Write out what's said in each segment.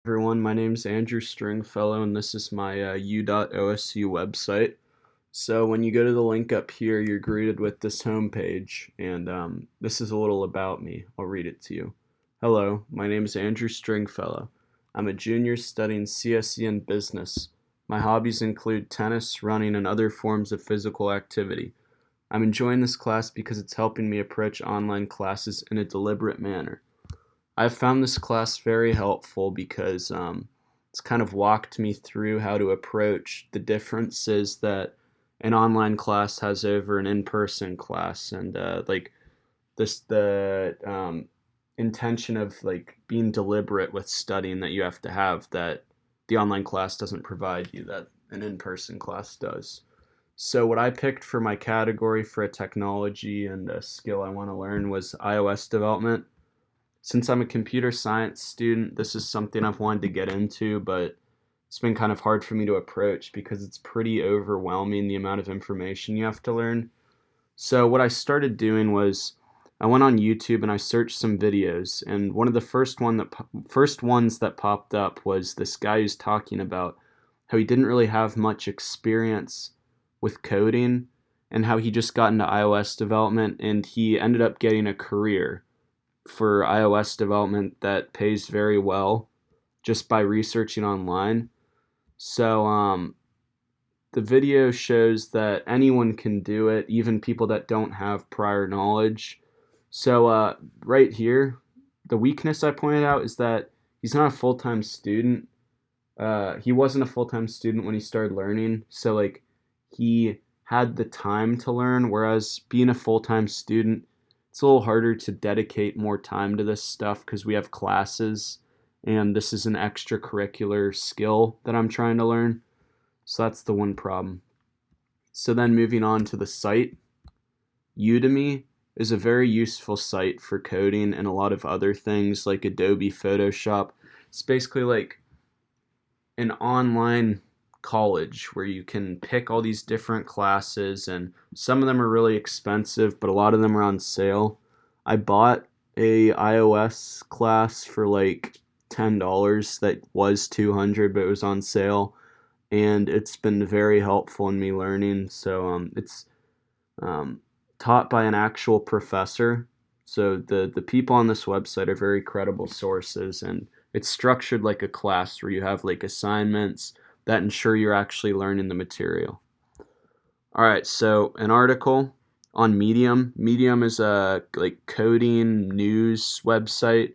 Everyone, my name is Andrew Stringfellow, and this is my u.osu website. So when you go to the link up here, you're greeted with this homepage, and this is a little about me. I'll read it to you. Hello, my name is Andrew Stringfellow. I'm a junior studying CSE and business. My hobbies include tennis, running, and other forms of physical activity. I'm enjoying this class because it's helping me approach online classes in a deliberate manner. I've found this class very helpful because it's kind of walked me through how to approach the differences that an online class has over an in-person class, and like the intention of like being deliberate with studying that you have to have that the online class doesn't provide you that an in-person class does. So what I picked for my category for a technology and a skill I want to learn was iOS development. Since I'm a computer science student, this is something I've wanted to get into, but it's been kind of hard for me to approach because it's pretty overwhelming the amount of information you have to learn. So what I started doing was I went on YouTube and I searched some videos, and one of the first ones that popped up was this guy who's talking about how he didn't really have much experience with coding and how he just got into iOS development and he ended up getting a career for iOS development that pays very well just by researching online. So the video shows that anyone can do it, even people that don't have prior knowledge. So right here, the weakness I pointed out is that he's not a full-time student. He wasn't a full-time student when he started learning, so like he had the time to learn, whereas being a full-time student, it's a little harder to dedicate more time to this stuff because we have classes and this is an extracurricular skill that I'm trying to learn. So that's the one problem. So then moving on to the site, Udemy is a very useful site for coding and a lot of other things like Adobe Photoshop. It's basically like an online college where you can pick all these different classes, and some of them are really expensive, but a lot of them are on sale. I bought a iOS class for like $10 that was 200, but it was on sale, and it's been very helpful in me learning. So it's taught by an actual professor. So the people on this website are very credible sources, and it's structured like a class where you have like assignments that ensure you're actually learning the material. All right, so an article on Medium. Medium is a like coding news website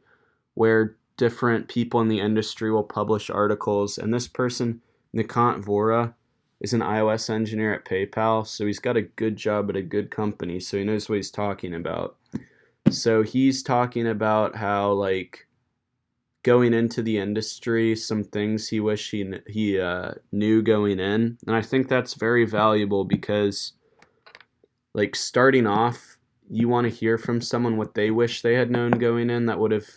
where different people in the industry will publish articles, and this person, Nikant Vora, is an iOS engineer at PayPal, so he's got a good job at a good company, so he knows what he's talking about. So he's talking about how like going into the industry, some things he wish he knew going in, and I think that's very valuable because, like, starting off, you want to hear from someone what they wish they had known going in that would have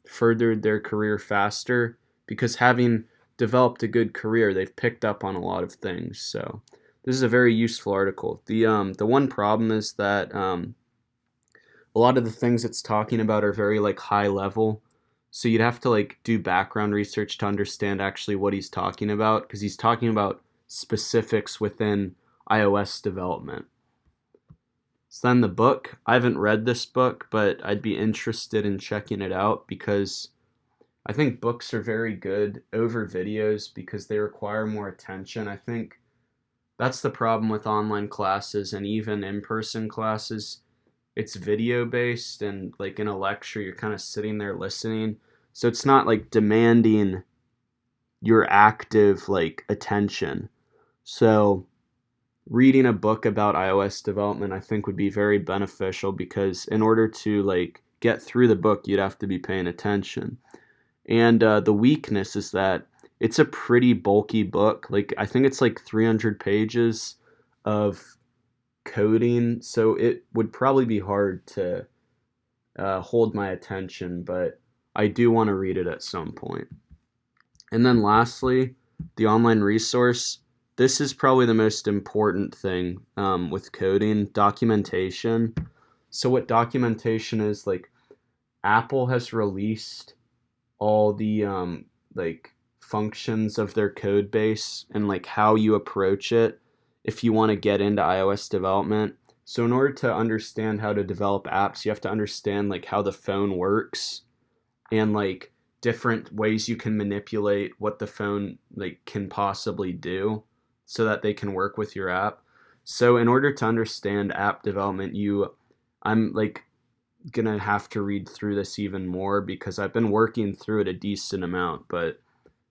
furthered their career faster. Because having developed a good career, they've picked up on a lot of things. So this is a very useful article. The one problem is that a lot of the things it's talking about are very like high level. So you'd have to like do background research to understand actually what he's talking about, because he's talking about specifics within iOS development. So then the book, I haven't read this book, but I'd be interested in checking it out because I think books are very good over videos because they require more attention. I think that's the problem with online classes and even in-person classes. It's video based, and like in a lecture you're kind of sitting there listening, so it's not like demanding your active like attention. So reading a book about iOS development I think would be very beneficial because in order to like get through the book you'd have to be paying attention. And the weakness is that it's a pretty bulky book. Like I think it's like 300 pages of coding, so it would probably be hard to hold my attention, but I do want to read it at some point. And then lastly, the online resource. This is probably the most important thing with coding, documentation. So what documentation is, like Apple has released all the like functions of their code base and like how you approach it if you want to get into iOS development. So in order to understand how to develop apps, you have to understand like how the phone works and like different ways you can manipulate what the phone like can possibly do so that they can work with your app. So in order to understand app development, I'm like gonna have to read through this even more because I've been working through it a decent amount, but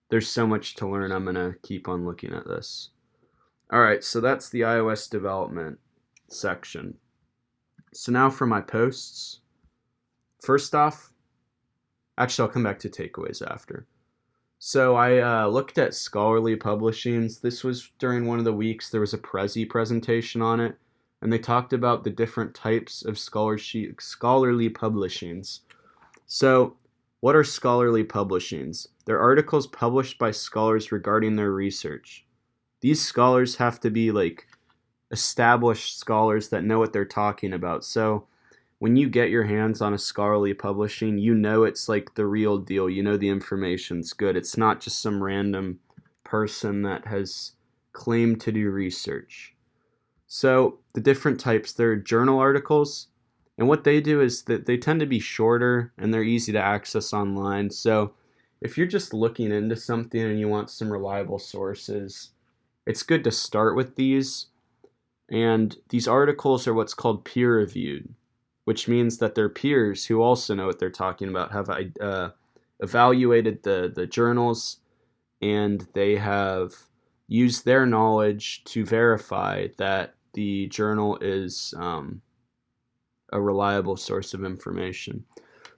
there's so much to learn. I'm gonna keep on looking at this. All right, so that's the iOS development section. So now for my posts. First off, actually, I'll come back to takeaways after. So I looked at scholarly publishings. This was during one of the weeks. There was a Prezi presentation on it, and they talked about the different types of scholarly publishings. So what are scholarly publishings? They're articles published by scholars regarding their research. These scholars have to be like established scholars that know what they're talking about. So when you get your hands on a scholarly publishing, you know it's like the real deal. You know the information's good. It's not just some random person that has claimed to do research. So the different types, they're journal articles. And what they do is that they tend to be shorter and they're easy to access online. So if you're just looking into something and you want some reliable sources, it's good to start with these. And these articles are what's called peer-reviewed, which means that their peers who also know what they're talking about have evaluated the journals, and they have used their knowledge to verify that the journal is a reliable source of information.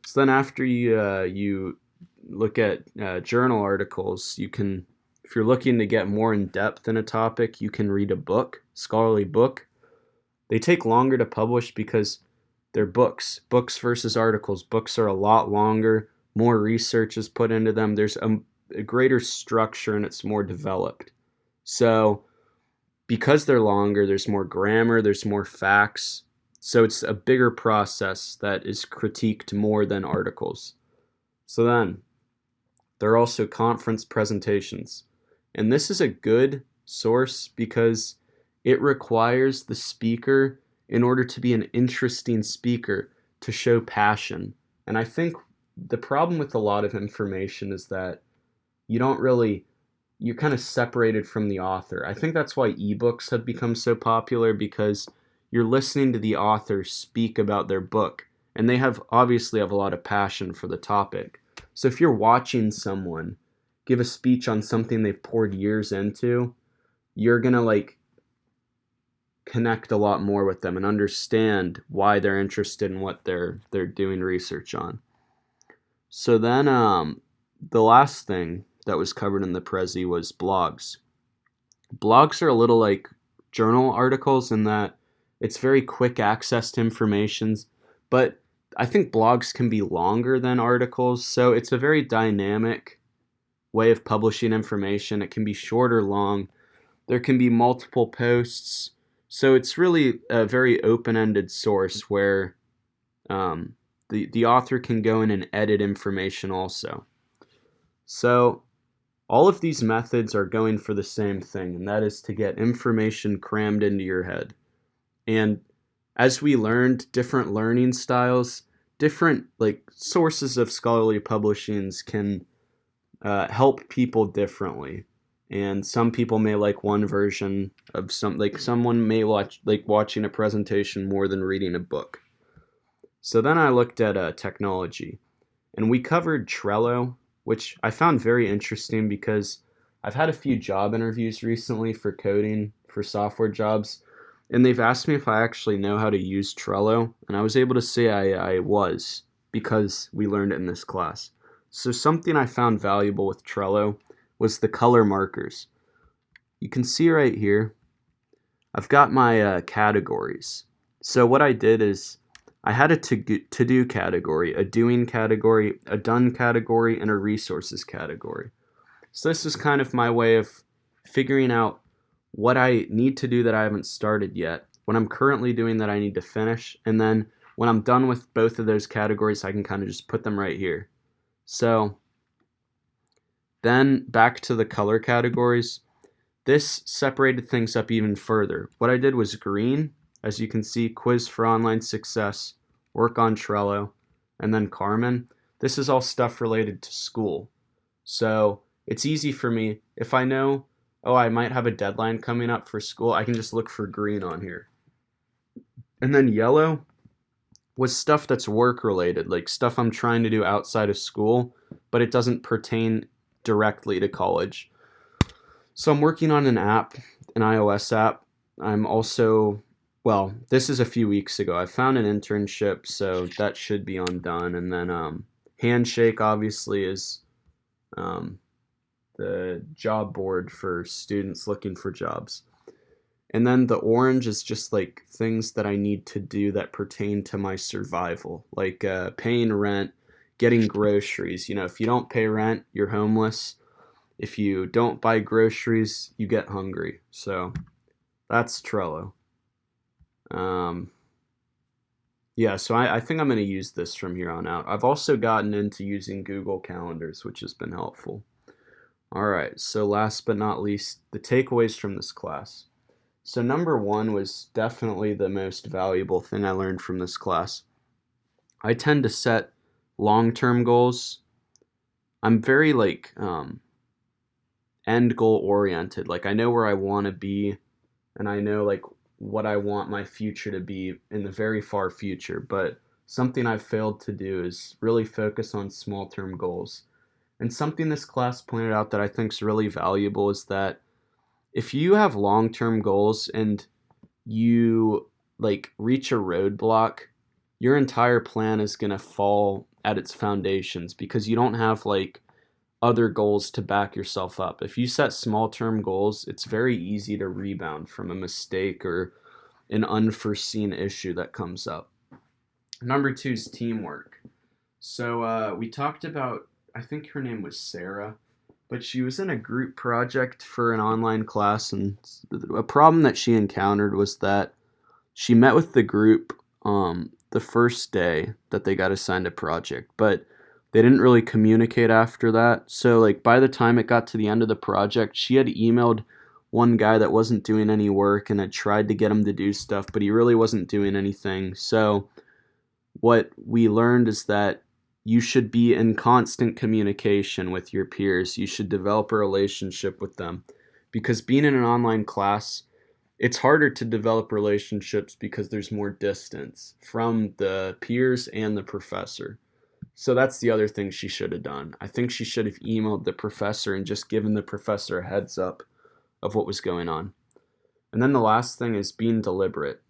So then after you look at journal articles, you can, if you're looking to get more in depth in a topic, you can read a book, scholarly book. They take longer to publish because they're books versus articles. Books are a lot longer, more research is put into them. There's a greater structure and it's more developed. So because they're longer, there's more grammar, there's more facts. So it's a bigger process that is critiqued more than articles. So then, there are also conference presentations. And this is a good source because it requires the speaker, in order to be an interesting speaker, to show passion. And I think the problem with a lot of information is that you're kind of separated from the author. I think that's why ebooks have become so popular, because you're listening to the author speak about their book, and they obviously have a lot of passion for the topic. So if you're watching someone give a speech on something they've poured years into, you're going to connect a lot more with them and understand why they're interested in what they're doing research on. So then the last thing that was covered in the Prezi was blogs. Blogs are a little like journal articles in that it's very quick access to information, but I think blogs can be longer than articles, so it's a very dynamic way of publishing information. It can be short or long. There can be multiple posts, so it's really a very open-ended source where the author can go in and edit information also. So all of these methods are going for the same thing, and that is to get information crammed into your head. And as we learned different learning styles, different sources of scholarly publishings can help people differently. And some people may like one version of someone may watching a presentation more than reading a book. So then I looked at technology, and we covered Trello, which I found very interesting because I've had a few job interviews recently for coding, for software jobs, and they've asked me if I actually know how to use Trello, and I was able to say I was, because we learned it in this class. So something I found valuable with Trello was the color markers. You can see right here, I've got my categories. So what I did is I had a to-do category, a doing category, a done category, and a resources category. So this is kind of my way of figuring out what I need to do that I haven't started yet, what I'm currently doing that I need to finish, and then when I'm done with both of those categories, I can kind of just put them right here. So Then back to the color categories. This separated things up even further. What I did was green, as you can see, quiz for online success, work on Trello, and then Carmen. This is all stuff related to school. So it's easy for me. If I know, oh, I might have a deadline coming up for school, I can just look for green on here. And then yellow was stuff that's work related, like stuff I'm trying to do outside of school, but it doesn't pertain directly to college. So I'm working on an app, an iOS app. I'm also, well, this is a few weeks ago. I found an internship, so that should be on done. And then Handshake obviously is the job board for students looking for jobs. And then the orange is just like things that I need to do that pertain to my survival, like paying rent, getting groceries. You know, if you don't pay rent, you're homeless. If you don't buy groceries, you get hungry. So that's Trello. Yeah, so I think I'm going to use this from here on out. I've also gotten into using Google Calendars, which has been helpful. All right, so last but not least, the takeaways from this class. So number one was definitely the most valuable thing I learned from this class. I tend to set long-term goals. I'm very end goal oriented. Like I know where I want to be, and I know like what I want my future to be in the very far future. But something I've failed to do is really focus on small-term goals. And something this class pointed out that I think is really valuable is that if you have long-term goals and you like reach a roadblock, your entire plan is going to fall at its foundations because you don't have like other goals to back yourself up. If you set small-term goals, it's very easy to rebound from a mistake or an unforeseen issue that comes up. Number two is teamwork. So we talked about, I think her name was Sarah, but she was in a group project for an online class, and a problem that she encountered was that she met with the group the first day that they got assigned a project, but they didn't really communicate after that. So like by the time it got to the end of the project, she had emailed one guy that wasn't doing any work and had tried to get him to do stuff, but he really wasn't doing anything. So what we learned is that you should be in constant communication with your peers. You should develop a relationship with them, because being in an online class, it's harder to develop relationships because there's more distance from the peers and the professor. So that's the other thing she should have done. I think she should have emailed the professor and just given the professor a heads up of what was going on. And then the last thing is being deliberate.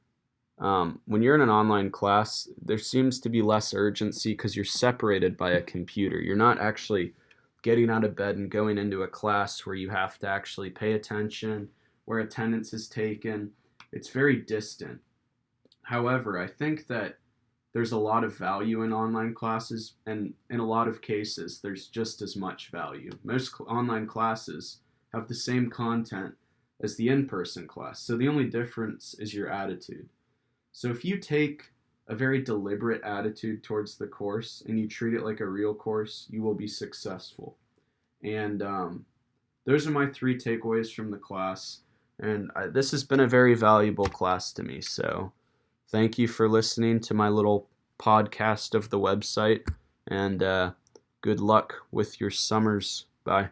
When you're in an online class, there seems to be less urgency because you're separated by a computer. You're not actually getting out of bed and going into a class where you have to actually pay attention, where attendance is taken. It's very distant. However, I think that there's a lot of value in online classes, and in a lot of cases, there's just as much value. Most online classes have the same content as the in-person class, so the only difference is your attitude. So if you take a very deliberate attitude towards the course and you treat it like a real course, you will be successful. And those are my 3 takeaways from the class. And this has been a very valuable class to me. So thank you for listening to my little podcast of the website. And good luck with your summers. Bye.